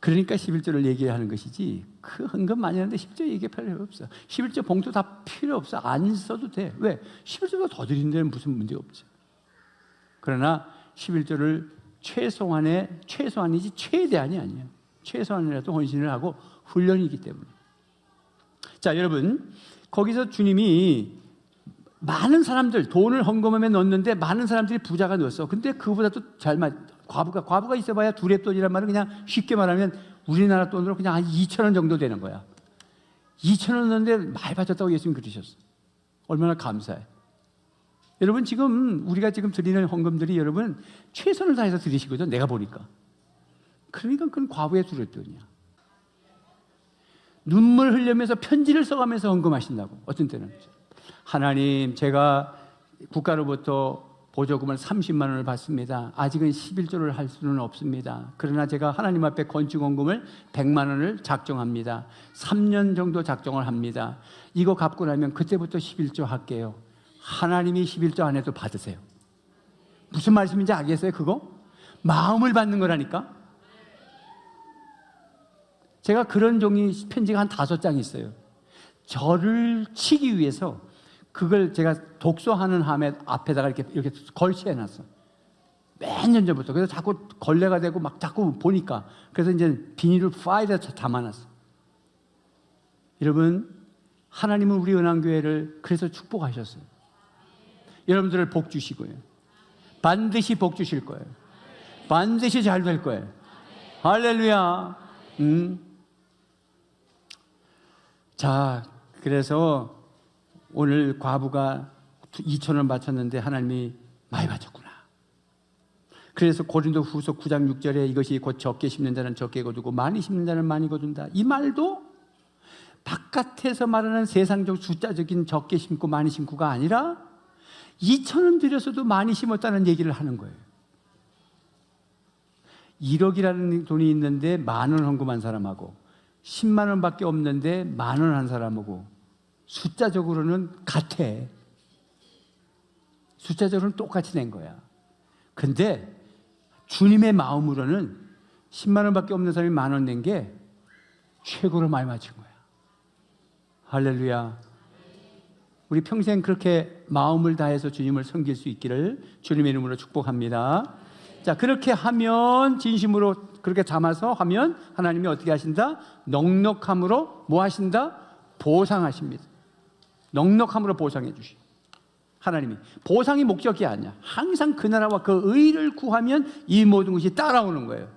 그러니까 11조를 얘기하는 것이지, 그 헌금 많이 하는데 10조 얘기할 필요 없어. 11조 봉투 다 필요 없어. 안 써도 돼. 왜? 11조보다 더 드리는 데는 무슨 문제가 없지. 그러나 11조를 최소한이지 최대한이 아니에요. 최소한이라도 헌신을 하고 훈련이기 때문에. 자, 여러분, 거기서 주님이 많은 사람들, 돈을 헌금함에 넣었는데 많은 사람들이 부자가 넣었어. 근데 그보다도 과부가 있어봐야 두랩 돈이란 말은 그냥 쉽게 말하면 우리나라 돈으로 그냥 한 2,000원 정도 되는 거야. 2,000원 넣었는데 많이 받았다고 예수님 그러셨어. 얼마나 감사해. 여러분, 지금 우리가 지금 드리는 헌금들이 여러분 최선을 다해서 드리시거든, 내가 보니까. 그러니까 그건 과부의 두랩 돈이야. 눈물 흘리면서 편지를 써가면서 헌금하신다고. 어떤 때는 하나님, 제가 국가로부터 보조금을 30만 원을 받습니다. 아직은 11조를 할 수는 없습니다. 그러나 제가 하나님 앞에 건축원금을 100만 원을 작정합니다. 3년 정도 작정을 합니다. 이거 갚고 나면 그때부터 11조 할게요. 하나님이 11조 안 해도 받으세요. 무슨 말씀인지 알겠어요? 그거? 마음을 받는 거라니까. 제가 그런 종이 편지가 한 5장 있어요. 저를 치기 위해서 그걸 제가 독서하는 함에 앞에다가 이렇게 걸치해놨어. 몇 년 전부터. 그래서 자꾸 걸레가 되고 막 자꾸 보니까. 그래서 이제 비닐을 파일에 담아놨어. 여러분, 하나님은 우리 은한교회를 그래서 축복하셨어요. 여러분들을 복 주시고요. 반드시 복 주실 거예요. 반드시 잘 될 거예요. 할렐루야. 자, 그래서 오늘 과부가 2,000원 바쳤는데 하나님이 많이 바쳤구나. 그래서 고린도후서 9장 6절에 이것이 곧 적게 심는 자는 적게 거두고 많이 심는 자는 많이 거둔다. 이 말도 바깥에서 말하는 세상적 숫자적인 적게 심고 많이 심고가 아니라 2,000원 들여서도 많이 심었다는 얘기를 하는 거예요. 1억이라는 돈이 있는데 10,000원 헌금한 사람하고 10만 원밖에 없는데 10,000원 한 사람하고 숫자적으로는 같아. 숫자적으로는 똑같이 낸 거야. 근데 주님의 마음으로는 10만 원밖에 없는 사람이 10,000원 낸 게 최고로 많이 맞춘 거야. 할렐루야. 우리 평생 그렇게 마음을 다해서 주님을 섬길 수 있기를 주님의 이름으로 축복합니다. 자, 그렇게 하면, 진심으로 그렇게 담아서 하면 하나님이 어떻게 하신다? 넉넉함으로 뭐 하신다? 보상하십니다. 넉넉함으로 보상해 주시. 하나님이 보상이 목적이 아니야. 항상 그 나라와 그 의를 구하면 이 모든 것이 따라오는 거예요.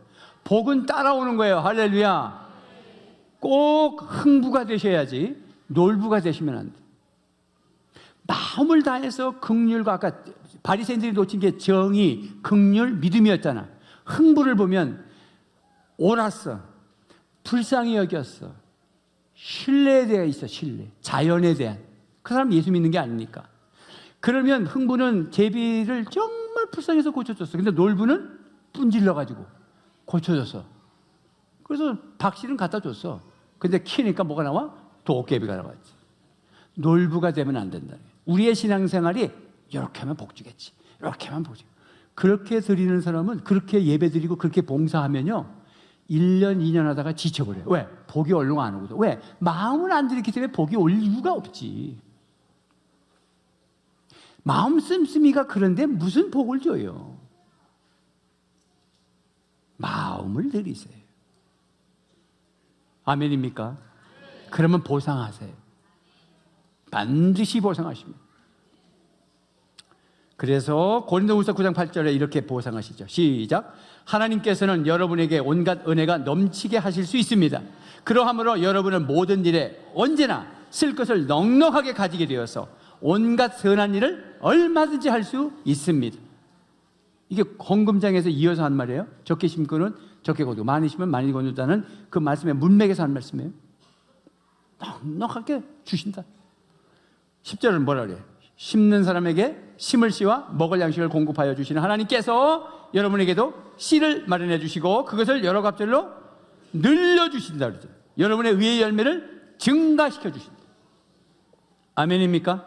복은 따라오는 거예요. 할렐루야. 꼭 흥부가 되셔야지 놀부가 되시면 안 돼. 마음을 다해서 긍휼과, 아까 바리새인들이 놓친 게 정의, 긍휼, 믿음이었잖아. 흥부를 보면 옳았어, 불쌍히 여겼어, 신뢰에 대해 있어. 신뢰, 자연에 대한. 그 사람 예수 믿는 게 아니니까. 그러면 흥부는 제비를 정말 불쌍해서 고쳐줬어. 근데 놀부는 뿜질러가지고 고쳐줬어. 그래서 박씨는 갖다 줬어. 근데 키니까 뭐가 나와? 도깨비가 나왔지. 놀부가 되면 안 된다. 우리의 신앙생활이 이렇게 하면 복 주겠지, 이렇게 하면 복 주겠지. 그렇게 드리는 사람은 그렇게 예배 드리고 그렇게 봉사하면요 1년 2년 하다가 지쳐버려요. 왜? 복이 얼른 안 오거든. 왜? 마음을 안 들이기 때문에 복이 올 이유가 없지. 마음 씀씀이가 그런데 무슨 복을 줘요? 마음을 들이세요. 아멘입니까? 그러면 보상하세요. 반드시 보상하십니다. 그래서 고린도후서 9장 8절에 이렇게 보상하시죠. 시작. 하나님께서는 여러분에게 온갖 은혜가 넘치게 하실 수 있습니다. 그러함으로 여러분은 모든 일에 언제나 쓸 것을 넉넉하게 가지게 되어서 온갖 선한 일을 얼마든지 할 수 있습니다. 이게 헌금장에서 이어서 한 말이에요. 적게 심고는 적게 거두고 많이 심으면 많이 거둔다는 그 말씀의 문맥에서 한 말씀이에요. 넉넉하게 주신다. 10절은 뭐라 그래요? 심는 사람에게 심을 씨와 먹을 양식을 공급하여 주시는 하나님께서 여러분에게도 씨를 마련해 주시고 그것을 여러 갑절로 늘려주신다 그러죠. 여러분의 의의 열매를 증가시켜 주신다. 아멘입니까?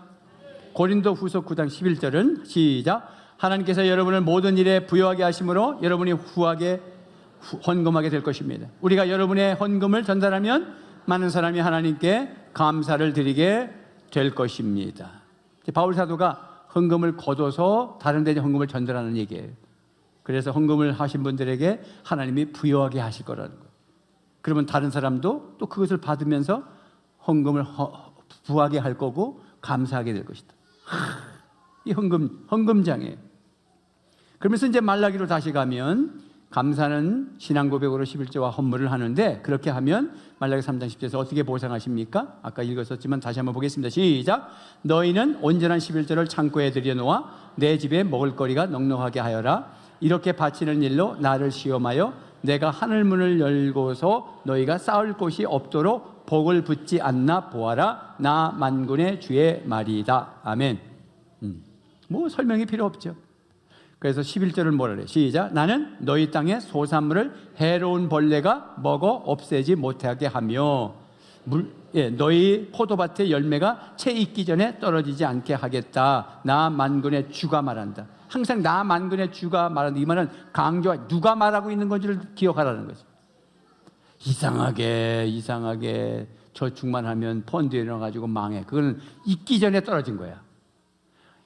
고린도후서 9장 11절은 시작. 하나님께서 여러분을 모든 일에 부여하게 하심으로 여러분이 후하게 헌금하게 될 것입니다. 우리가 여러분의 헌금을 전달하면 많은 사람이 하나님께 감사를 드리게 될 것입니다. 바울 사도가 헌금을 거둬서 다른 데 헌금을 전달하는 얘기예요. 그래서 헌금을 하신 분들에게 하나님이 부여하게 하실 거라는 거예요. 그러면 다른 사람도 또 그것을 받으면서 헌금을 부하게 할 거고 감사하게 될 것이다. 이 헌금장이에요. 그러면서 이제 말라기로 다시 가면 감사는 신앙 고백으로 11조와 헌물을 하는데 그렇게 하면 말라기 3장 10절에서 어떻게 보상하십니까? 아까 읽었었지만 다시 한번 보겠습니다. 시작. 너희는 온전한 11조를 창고에 들여놓아 내 집에 먹을거리가 넉넉하게 하여라. 이렇게 바치는 일로 나를 시험하여 내가 하늘문을 열고서 너희가 쌓을 곳이 없도록 복을 붓지 않나 보아라. 나 만군의 주의 말이다. 아멘. 뭐 설명이 필요 없죠. 그래서 11절을 뭐라 그래? 시작. 나는 너희 땅의 소산물을 해로운 벌레가 먹어 없애지 못하게 하며 너희 포도밭의 열매가 채 익기 전에 떨어지지 않게 하겠다. 나 만군의 주가 말한다. 항상 나 만군의 주가 말한다. 이 말은 강조하 누가 말하고 있는 건지를 기억하라는 거죠. 이상하게 저축만 하면 펀드에 넣어가지고 망해. 그거는 익기 전에 떨어진 거야.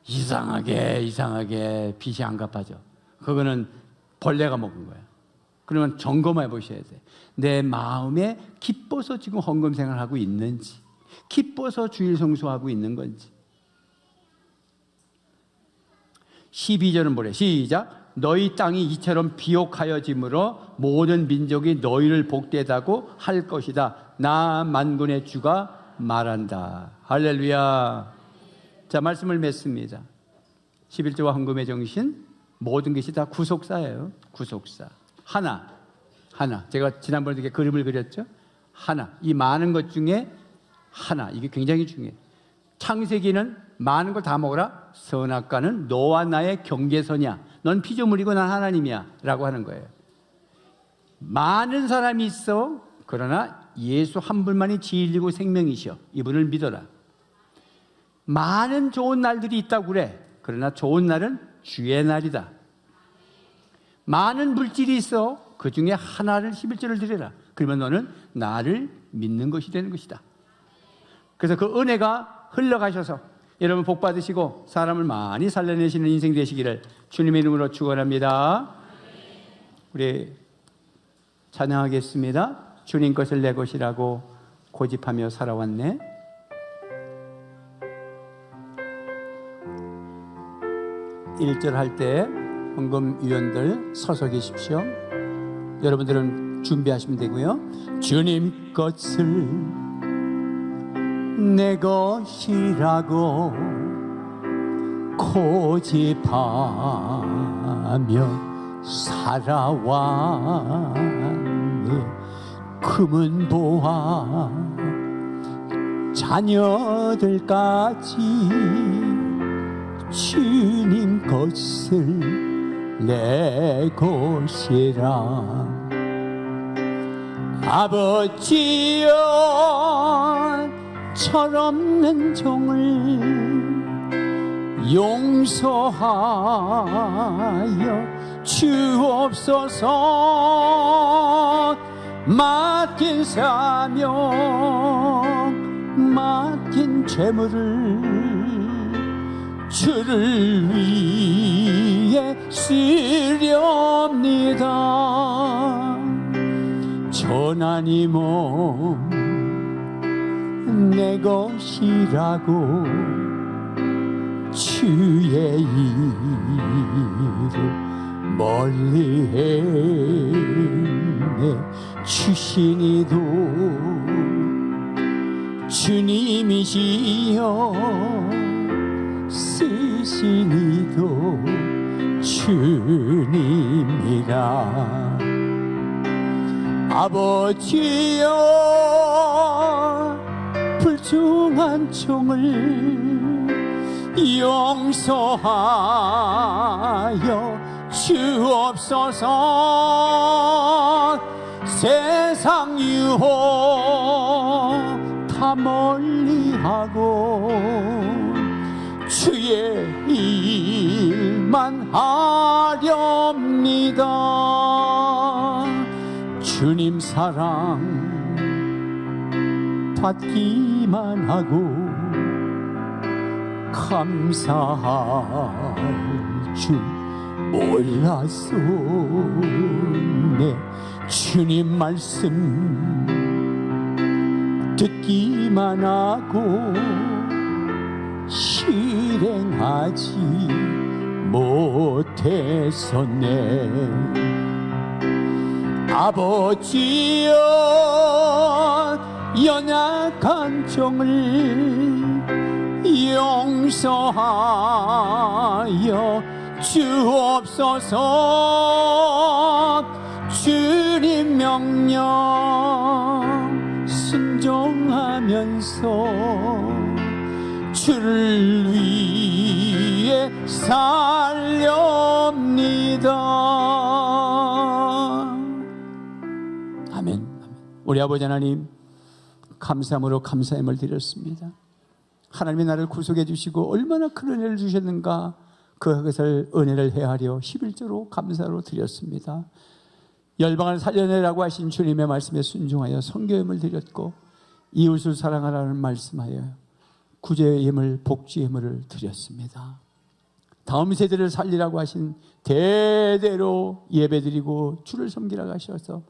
이상하게 빚이 안 갚아져. 그거는 벌레가 먹은 거야. 그러면 점검해 보셔야 돼. 내 마음에 기뻐서 지금 헌금 생활하고 있는지, 기뻐서 주일 성수하고 있는 건지. 12절은 뭐래? 시작. 너희 땅이 이처럼 비옥하여짐으로 모든 민족이 너희를 복되다고 할 것이다. 나 만군의 주가 말한다. 할렐루야. 자, 말씀을 맺습니다. 11조와 헌금의 정신, 모든 것이 다 구속사예요. 구속사. 하나. 제가 지난번에 이렇게 그림을 그렸죠. 하나. 이 많은 것 중에 하나. 이게 굉장히 중요해요. 창세기는 많은 걸 다 먹어라. 선악과는 너와 나의 경계선이야. 넌 피조물이고 난 하나님이야. 라고 하는 거예요. 많은 사람이 있어. 그러나 예수 한 분만이 진리고 생명이시여. 이분을 믿어라. 많은 좋은 날들이 있다고 그래. 그러나 좋은 날은 주의 날이다. 많은 물질이 있어. 그 중에 하나를 11조를 드려라. 그러면 너는 나를 믿는 것이 되는 것이다. 그래서 그 은혜가 흘러가셔서 여러분 복 받으시고 사람을 많이 살려내시는 인생 되시기를 주님의 이름으로 축원합니다. 우리 찬양하겠습니다. 주님 것을 내 것이라고 고집하며 살아왔네. 일절 할 때 헌금위원들 서서 계십시오. 여러분들은 준비하시면 되고요. 주님 것을 내 것이라고 고집하며 살아왔네. 금은 보아 자녀들까지 주님 것을 내 것이라. 아버지여 철없는 종을 용서하여 주옵소서. 맡긴 사명 맡긴 재물을 주를 위해 쓰렵니다. 전하니 몸 내 것이라고 주의 일을 멀리 했네. 주신이도 주님이시여 쓰신이도 주님이라. 아버지여 불중한 종을 용서하여 주옵소서. 세상 유혹 다 멀리하고 주의 일만 하렵니다. 주님 사랑 받기만 하고 감사할 줄 몰랐소네. 주님 말씀 듣기만 하고 실행하지 못했었네. 아버지여 연약한 종을 용서하여 주옵소서. 주님 명령 순종하면서 주를 위해 살렵니다. 아멘. 우리 아버지 하나님 감사함으로 감사함을 드렸습니다. 하나님이 나를 구속해 주시고 얼마나 큰 은혜를 주셨는가, 그것을 은혜를 헤아려 11조로 감사로 드렸습니다. 열방을 살려내라고 하신 주님의 말씀에 순종하여 성교임을 드렸고, 이웃을 사랑하라는 말씀하여 구제의 예물, 복주의 예물을 드렸습니다. 다음 세대를 살리라고 하신 대대로 예배드리고 주를 섬기라고 하셔서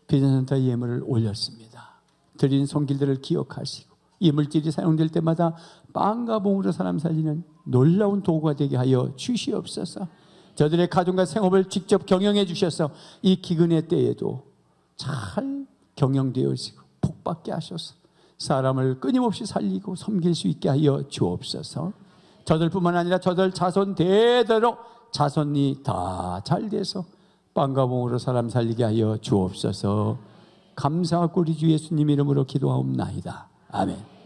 비전센터 예물을 올렸습니다. 드린 손길들을 기억하시고 이 물질이 사용될 때마다 빵과 봉으로 사람 살리는 놀라운 도구가 되게 하여 주시옵소서. 저들의 가정과 생업을 직접 경영해 주셔서 이 기근의 때에도 잘 경영되어지고 복받게 하셔서 사람을 끊임없이 살리고 섬길 수 있게 하여 주옵소서. 저들뿐만 아니라 저들 자손 대대로 자손이 다 잘 돼서 빵과 봉으로 사람 살리게 하여 주옵소서. 감사하고 우리 주 예수님 이름으로 기도하옵나이다. 아멘.